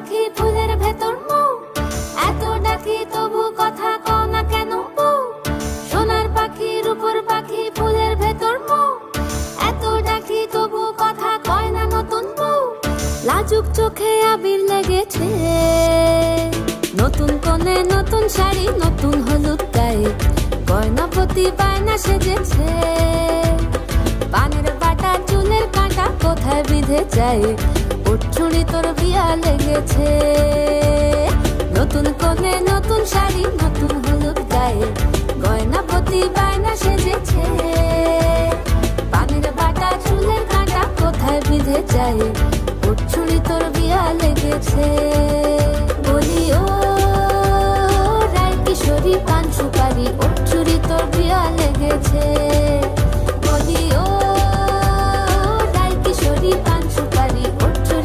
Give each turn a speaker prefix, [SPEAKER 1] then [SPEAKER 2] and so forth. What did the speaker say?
[SPEAKER 1] পাখি ফুলের ভেতর মৌ, এত ডাকি তবু কথা কও না কেন বউ। সোনার পাখি রূপোর পাখি ফুলের ভেতর মৌ, এত ডাকি তবু কথা কয় না নতুন বউ। লাজুক চোখে আবির লেগেছে, নতুন কোণে নতুন শাড়ি নতুন হলুদ গায়ে, গয়নাপতি বায়না সেজেছে। পানের বাটা চুলের কাঁটা কোথায় বিঁধে যায়, ওর চুড়ি তোর বিয়া লেগেছে। নতুন কোণে নতুন শাড়ি নতুন হলুদ গায়ে, গয়নাপতি বায়না সেজেছে। পানের বাটা চুলের কাঁটা কোথায় বিঁধে যায়, ওর চুড়ি তোর বিয়া লেগেছে। বলি ও রায় কিশোরী পান সুপারি, ওর চুড়ি তোর বিয়া লেগেছে।